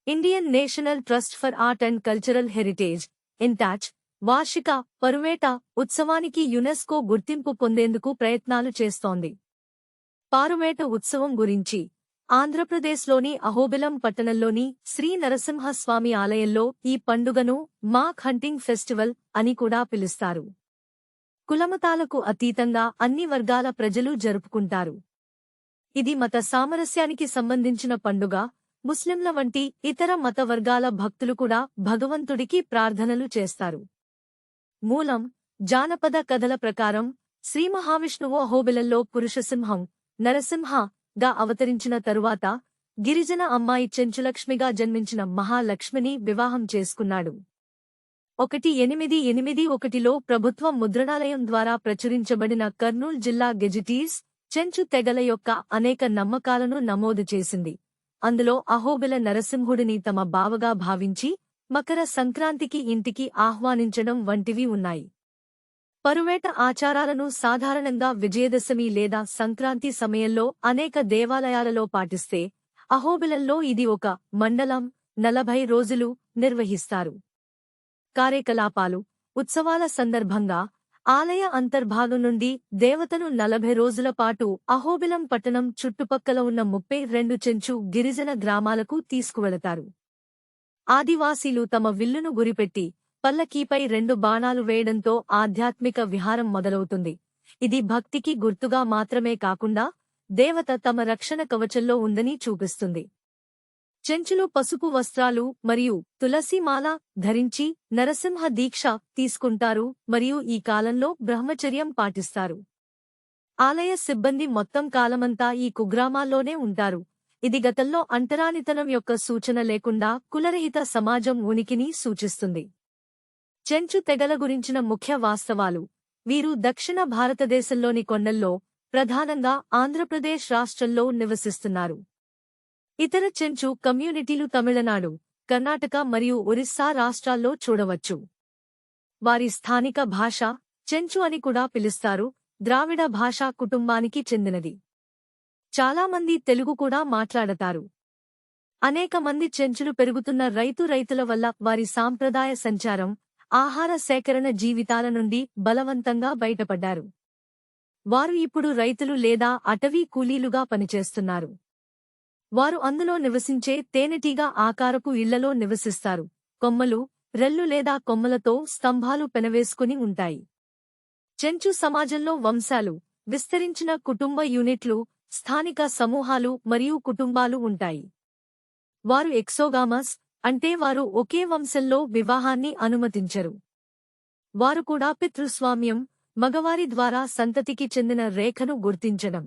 Indian National Trust for Art and Cultural Heritage INTACH వార్షిక పరువేట ఉత్సవానికి యునెస్కో గుర్తింపు పొందేందుకు ప్రయత్నాలు చేస్తోంది. పారువేట ఉత్సవం గురించి ఆంధ్రప్రదేశ్లోని అహోబిలం పట్టణంలోని శ్రీ నరసింహస్వామి ఆలయంలో ఈ పండుగను మాక్ హంటింగ్ ఫెస్టివల్ అని కూడా పిలుస్తారు. కులమతాలకు అతీతంగా అన్ని వర్గాల ప్రజలు జరుపుకుంటారు. ఇది మత సామరస్యానికి సంబంధించిన పండుగ. ముస్లింల వంటి ఇతర మత వర్గాల భక్తులు కూడా భగవంతుడికి ప్రార్థనలు చేస్తారు. మూలం జానపద కథల ప్రకారం శ్రీమహావిష్ణువు అహోబిలంలో పురుషసింహం నరసింహ గా అవతరించిన తరువాత గిరిజన అమ్మాయి చెంచులక్ష్మిగా జన్మించిన మహాలక్ష్మిని వివాహం చేసుకున్నాడు. 1881లో ప్రభుత్వ ముద్రణాలయం ద్వారా ప్రచురించబడిన కర్నూల్ జిల్లా గెజిటీస్ చెంచు తెగల యొక్క అనేక నమ్మకాలను నమోదు చేసింది. అందులో అహోబిల నరసింహుడిని తమ బావగా భావించి మకర సంక్రాంతికి ఇంటికి ఆహ్వానించడం వంటివి ఉన్నాయి. పరువేట ఆచారాలను సాధారణంగా విజయదశమి లేదా సంక్రాంతి సమయంలో అనేక దేవాలయాలలో పాటిస్తే, అహోబిలంలో ఇది ఒక మండలం 40 రోజులు నిర్వహిస్తారు. కార్యకలాపాలు ఉత్సవాల సందర్భంగా ఆలయ అంతర్భాగం నుండి దేవతను 40 రోజుల పాటు అహోబిలం పట్టణం చుట్టుపక్కల ఉన్న 32 చెంచు గిరిజన గ్రామాలకు తీసుకువెళతారు. ఆదివాసీలు తమ విల్లును గురిపెట్టి పల్లకీపై 2 బాణాలు వేయడంతో ఆధ్యాత్మిక విహారం మొదలవుతుంది. ఇది భక్తికి గుర్తుగా మాత్రమే కాకుండా దేవత తమ రక్షణ కవచంలో ఉందని చూపిస్తుంది. చెంచులు పసుపు వస్త్రాలు మరియు తులసిమాల ధరించి నరసింహ దీక్ష తీసుకుంటారు మరియు ఈ కాలంలో బ్రహ్మచర్యం పాటిస్తారు. ఆలయ సిబ్బంది మొత్తం కాలమంతా ఈ కుగ్రామాల్లోనే ఉంటారు. ఇది గతంలో అంటరానితనం యొక్క సూచన లేకుండా కులరహిత సమాజం ఉనికిని సూచిస్తుంది. చెంచు తెగల గురించిన ముఖ్య వాస్తవాలు. వీరు దక్షిణ భారతదేశంలోని కొండల్లో, ప్రధానంగా ఆంధ్రప్రదేశ్ రాష్ట్రంలో నివసిస్తున్నారు. ఇతర చెంచు కమ్యూనిటీలు తమిళనాడు, కర్ణాటక మరియు ఒరిస్సా రాష్ట్రాల్లో చూడవచ్చు. వారి స్థానిక భాష చెంచు అని కూడా పిలుస్తారు. ద్రావిడ భాషా కుటుంబానికి చెందినది. చాలామంది తెలుగు కూడా మాట్లాడతారు. అనేక మంది చెంచులు పెరుగుతున్న రైతుల వల్ల వారి సాంప్రదాయ సంచారం, ఆహార సేకరణ జీవితాల నుండి బలవంతంగా బయటపడ్డారు. వారు ఇప్పుడు రైతులు లేదా అటవీ కూలీలుగా పనిచేస్తున్నారు. వారు అందులో నివసించే తేనెటీగ ఆకారపు ఇళ్లలో నివసిస్తారు. కొమ్మలు, రెల్లు లేదా కొమ్మలతో స్తంభాలు పెనవేసుకుని ఉంటాయి. చెంచు సమాజంలో వంశాలు, విస్తరించిన కుటుంబ యూనిట్లు, స్థానిక సమూహాలు మరియు కుటుంబాలు ఉంటాయి. వారు ఎక్సోగామస్, అంటే వారు ఒకే వంశంలో వివాహాన్ని అనుమతించరు. వారు కూడా పితృస్వామ్యం, మగవారి ద్వారా సంతతికి చెందిన రేఖను గుర్తించడం